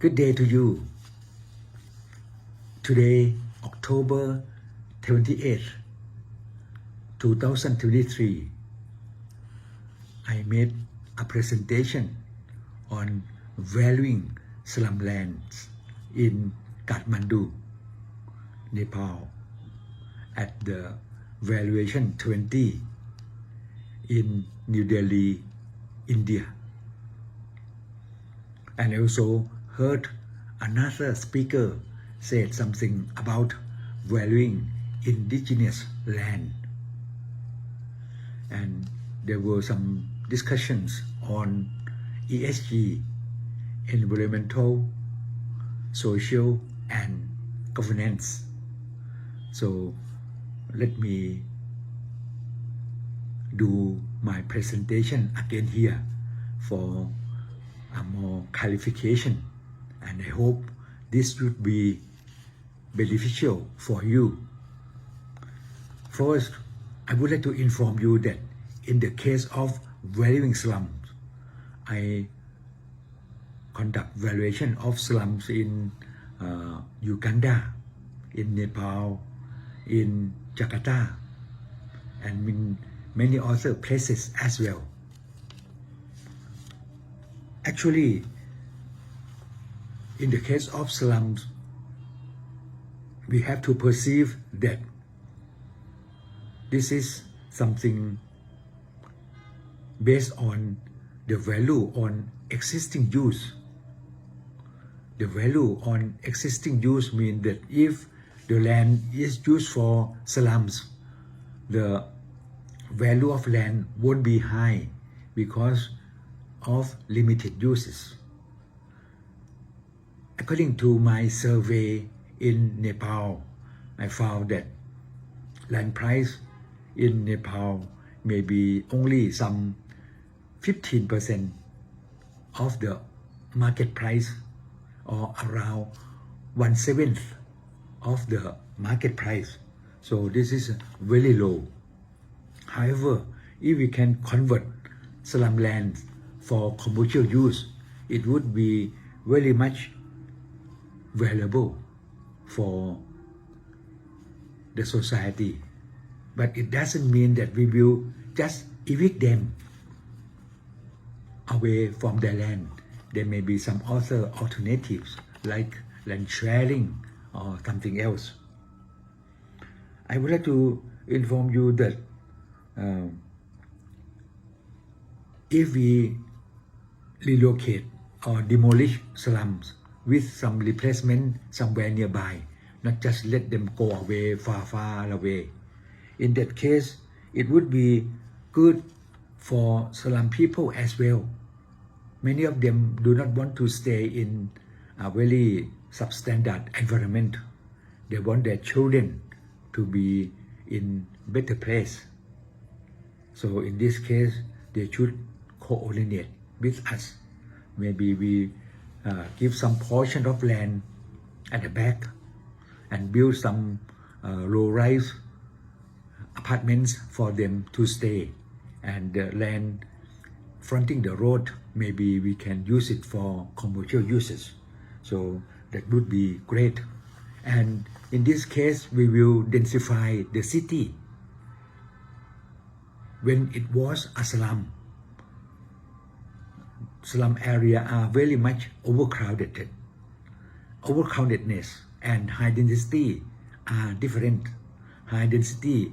Good day to you. Today, October 28th, 2023, I made a presentation on valuing slumlands in Kathmandu, Nepal, at the Valuation 20 in New Delhi, India. And I also heard another speaker said something about valuing indigenous land. And there were some discussions on ESG, environmental, social, and governance. So let me do my presentation again here for a more clarification, and I hope this would be beneficial for you. First, I would like to inform you that in the case of valuing slums, I conduct valuation of slums in Uganda, in Nepal, in Jakarta, and in many other places as well. Actually, in the case of slums, we have to perceive that this is something based on the value on existing use. The value on existing use means that if the land is used for slums, the value of land won't be high because of limited uses. According to my survey in Nepal, I found that land price in Nepal may be only some 15% of the market price, or around 1/7 of the market price. So this is very low. However, if we can convert slumland for commercial use, it would be very much valuable for the society. But it doesn't mean that we will just evict them away from their land. There may be some other alternatives like land sharing or something else. I would like to inform you that if we relocate or demolish slums with some replacement somewhere nearby, not just let them go away, far away. In that case, it would be good for slum people as well. Many of them do not want to stay in a very substandard environment. They want their children to be in better place. So in this case, they should coordinate with us. Maybe we give some portion of land at the back and build some low-rise apartments for them to stay, and the land fronting the road, maybe we can use it for commercial uses. So that would be great. And in this case, we will densify the city. When it was a slum area are very much overcrowded. Overcrowdedness and high density are different. High density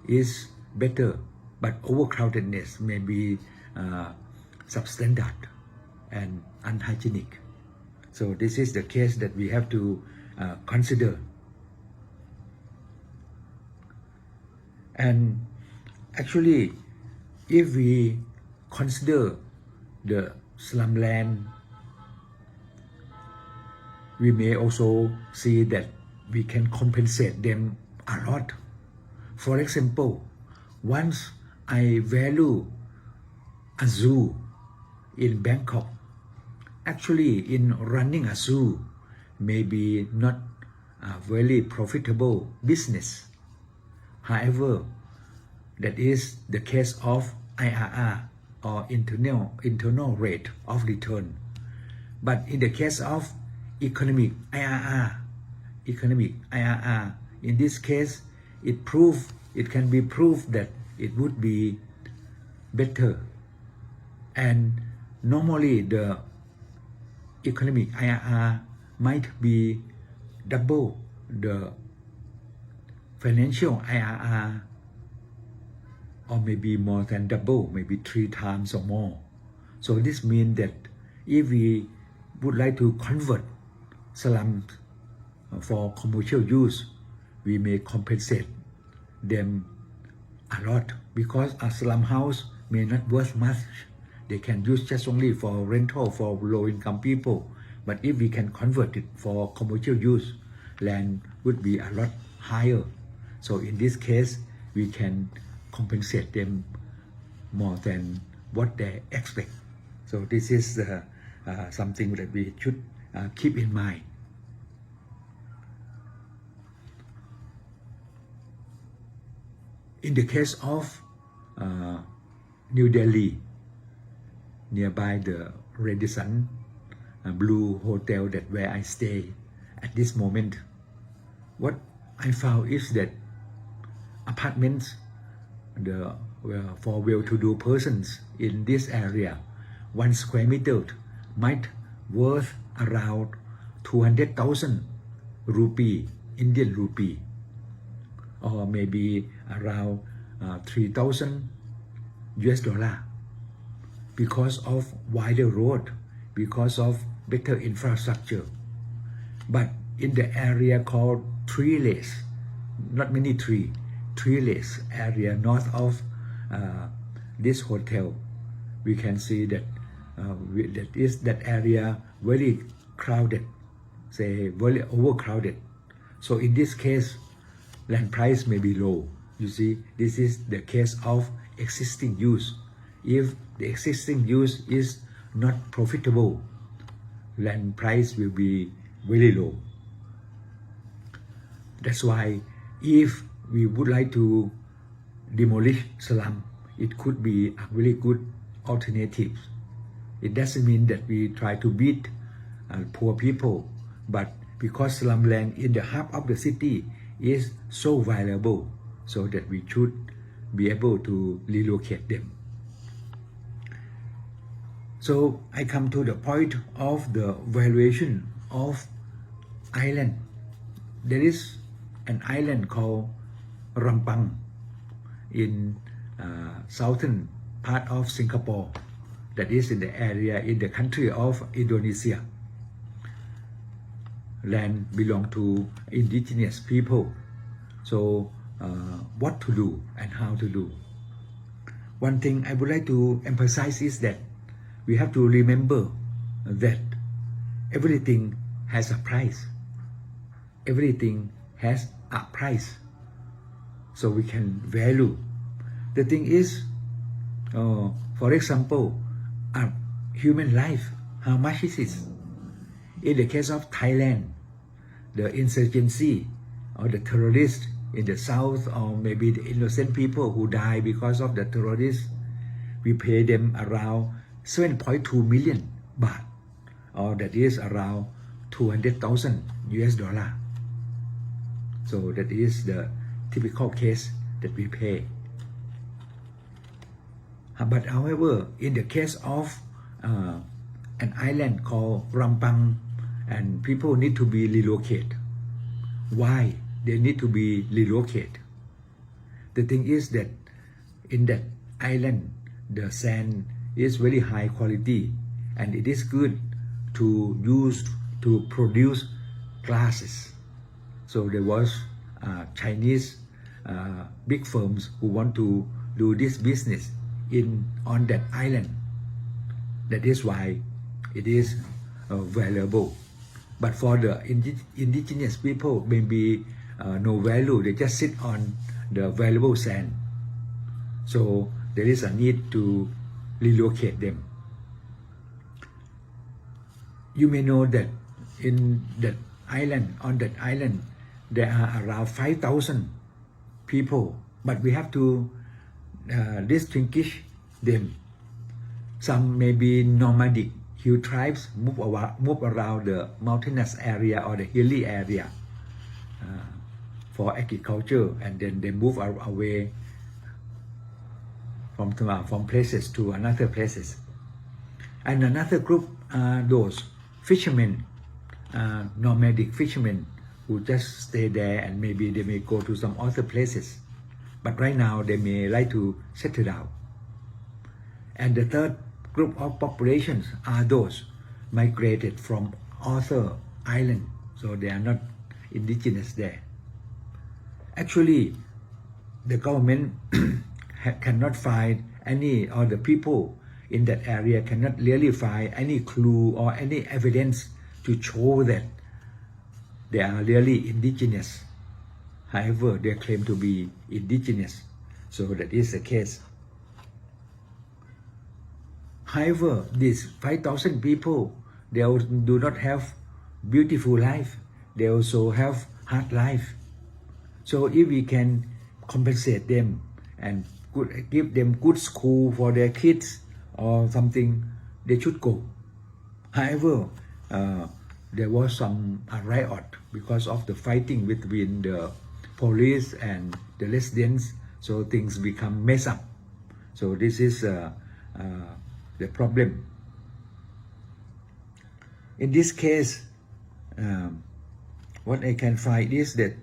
is better, but overcrowdedness may be substandard and unhygienic. So this is the case that we have to consider. And actually, if we consider the slumland, we may also see that we can compensate them a lot. For example, once I value a zoo in Bangkok, actually in running a zoo may be not a very profitable business. However, that is the case of IRR, or internal rate of return. But in the case of economic IRR. In this case, it can be proved that it would be better, and normally the economic IRR might be double the financial IRR, or maybe more than double, maybe 3 times or more. So this means that if we would like to convert slums for commercial use, we may compensate them a lot, because a slum house may not worth much. They can use just only for rental for low-income people. But if we can convert it for commercial use, land would be a lot higher. So in this case, we can compensate them more than what they expect. So this is something that we should keep in mind. In the case of New Delhi, nearby the Radisson Blue Hotel that where I stay at this moment, what I found is that apartments for well-to-do persons in this area, 1 square meter might worth around 200,000 rupee, Indian rupee, or maybe around 3,000 US dollar, because of wider road, because of better infrastructure. But in the area called Three Lakes, not many Three Lakes area north of this hotel, we can see that that area very crowded, say very overcrowded. So in this case, land price may be low. You see, this is the case of existing use. If the existing use is not profitable, land price will be very low. That's why if we would like to demolish slum, it could be a very good alternative. It doesn't mean that we try to beat poor people, but because slum land in the heart of the city is so valuable, so that we should be able to relocate them. So I come to the point of the valuation of island. There is an island called Rampang in southern part of Singapore, that is in the area in the country of Indonesia. Land belong to indigenous people. So what to do and how to do? One thing I would like to emphasize is that we have to remember that everything has a price. Everything has a price. So we can value. The thing is, for example, a human life, how much is it? In the case of Thailand, the insurgency or the terrorists in the south, or maybe the innocent people who die because of the terrorists, we pay them around 7.2 million baht, or that is around 200,000 US dollar. So that is the typical case that we pay. But however, in the case of an island called Rampang, and people need to be relocated. Why they need to be relocated? The thing is that in that island, the sand is very high quality, and it is good to use to produce glasses. So there was Chinese big firms who want to do this business on that island. That is why it is valuable. But for the indigenous people, maybe no value. They just sit on the valuable sand. So there is a need to relocate them. You may know that in that island, on that island, there are around 5,000 people, but we have to distinguish them. Some may be nomadic few tribes move around the mountainous area or the hilly area for agriculture, and then they move away from places to another places. And another group are those fishermen, nomadic fishermen who just stay there, and maybe they may go to some other places. But right now they may like to settle down. And the third group of populations are those migrated from other islands, so they are not indigenous there. Actually, the government cannot find any, or the people in that area cannot really find any clue or any evidence to show that they are really indigenous. However, they claim to be indigenous, so that is the case. However, these 5,000 people, they do not have beautiful life. They also have hard life. So if we can compensate them and give them good school for their kids or something, they should go. However, there was some riot because of the fighting between the police and the residents, so things become messed up. So this is the problem. In this case, what I can find is that,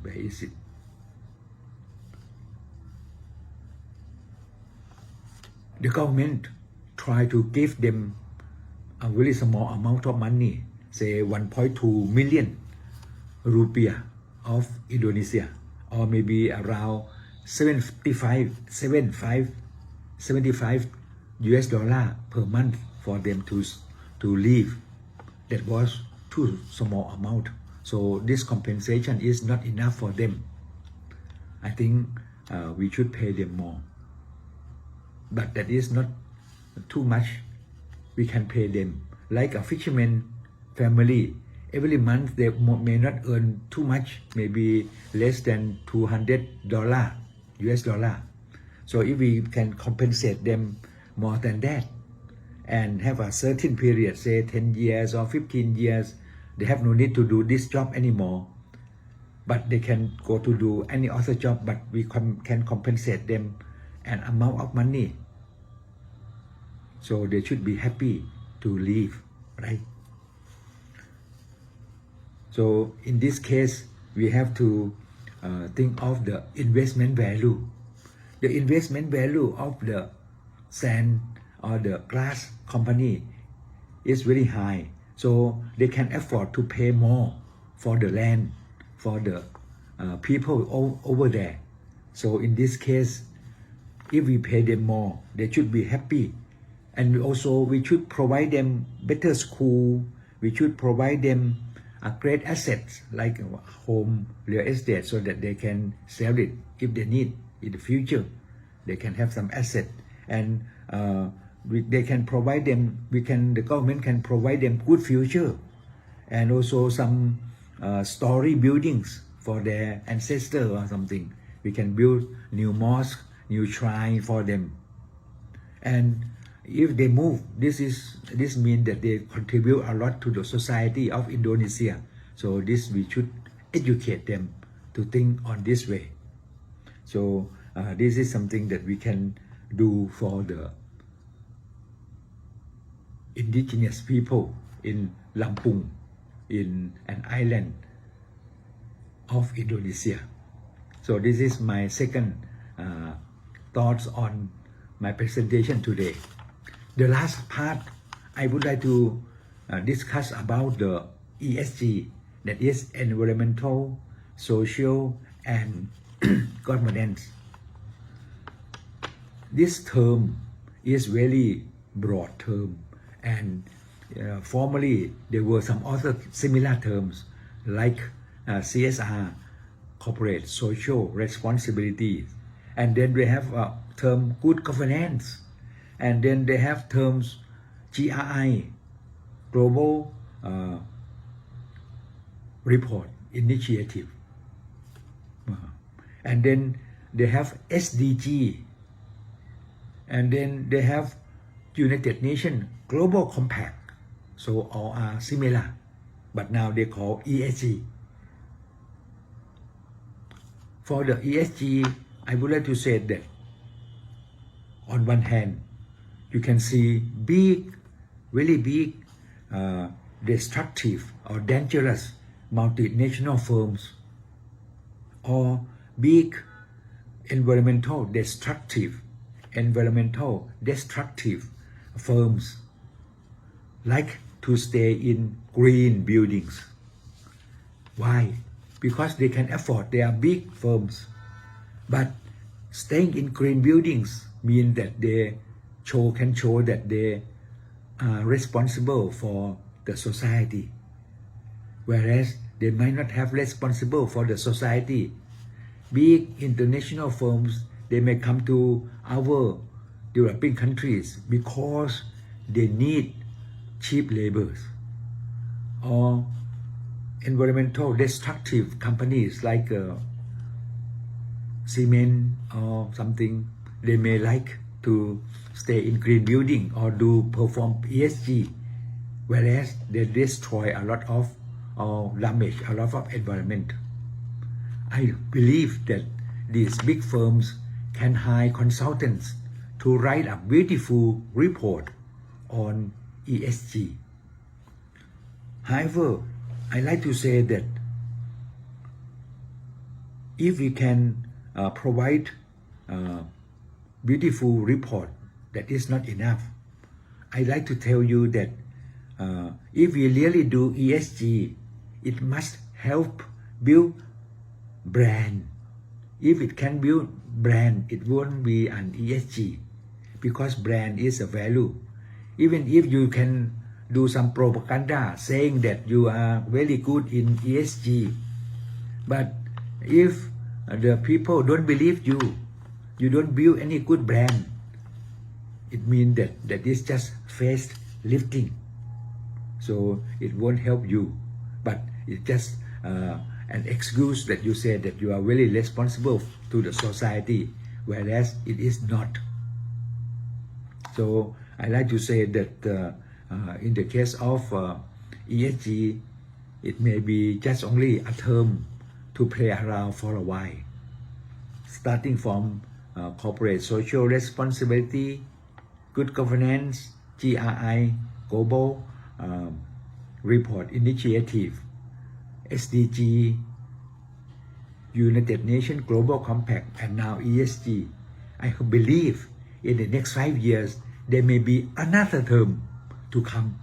where is it? The government try to give them a very small amount of money, say 1.2 million rupiah of Indonesia, or maybe around 75 US dollar per month for them to live. That was too small amount. So this compensation is not enough for them. I think we should pay them more. But that is not too much. We can pay them. Like a fisherman family, every month they may not earn too much, maybe less than $200 US dollar. So if we can compensate them more than that and have a certain period, say 10 years or 15 years, they have no need to do this job anymore, but they can go to do any other job, but we can compensate them an amount of money. So they should be happy to live, right? So in this case, we have to think of the investment value. The investment value of the sand or the glass company is very high. So they can afford to pay more for the land, for the people over there. So in this case, if we pay them more, they should be happy. And also we should provide them better school. We should provide them great assets like home, real estate, so that they can sell it if they need in the future. They can have some asset, and they can provide them. The government can provide them good future, and also some story buildings for their ancestor or something. We can build new mosque, new shrine for them, and if they move, this means that they contribute a lot to the society of Indonesia. So this we should educate them to think on this way. So this is something that we can do for the indigenous people in Lampung, in an island of Indonesia. So this is my second thoughts on my presentation today. The last part, I would like to discuss about the ESG, that is environmental, social, and governance. This term is very broad term, and formerly there were some other similar terms like CSR, corporate social responsibility, and then we have a term good governance. And then they have terms GRI, Global Report Initiative. And then they have SDG. And then they have United Nations Global Compact, so all are similar, but now they call ESG. For the ESG, I would like to say that on one hand, you can see big, very big, destructive or dangerous multinational firms or big environmental destructive firms like to stay in green buildings. Why? Because they can afford. They are big firms. But staying in green buildings means that they can show that they are responsible for the society. Whereas they might not have responsible for the society. Big international firms, they may come to our developing countries because they need cheap labors. Or environmental destructive companies like cement or something, they may like to stay in green building or perform ESG, whereas they destroy a lot of or damage a lot of environment. I believe that these big firms can hire consultants to write a beautiful report on ESG. However, I like to say that if we can provide a beautiful report, that is not enough. I like to tell you that if we really do ESG, it must help build brand. If it can build brand, it won't be an ESG, because brand is a value. Even if you can do some propaganda saying that you are very good in ESG, but if the people don't believe you, you don't build any good brand, it means that is just face lifting. So it won't help you, but it's just an excuse that you say that you are very responsible to the society, whereas it is not. So I like to say that in the case of ESG, it may be just only a term to play around for a while, starting from corporate social responsibility, good governance, GRI, Global Report Initiative, SDG, United Nations Global Compact, and now ESG. I believe in the next 5 years, there may be another term to come,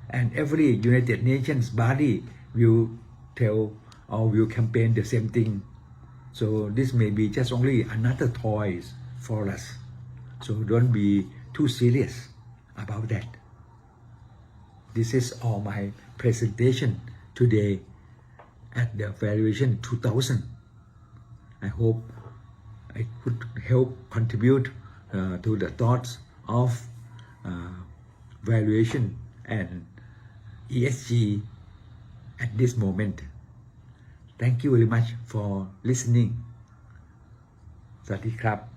and every United Nations body will tell or will campaign the same thing. So this may be just only another toy for us. So don't be too serious about that. This is all my presentation today at the Valuation 2000. I hope I could help contribute to the thoughts of valuation and ESG at this moment. Thank you very much for listening. สวัสดีครับ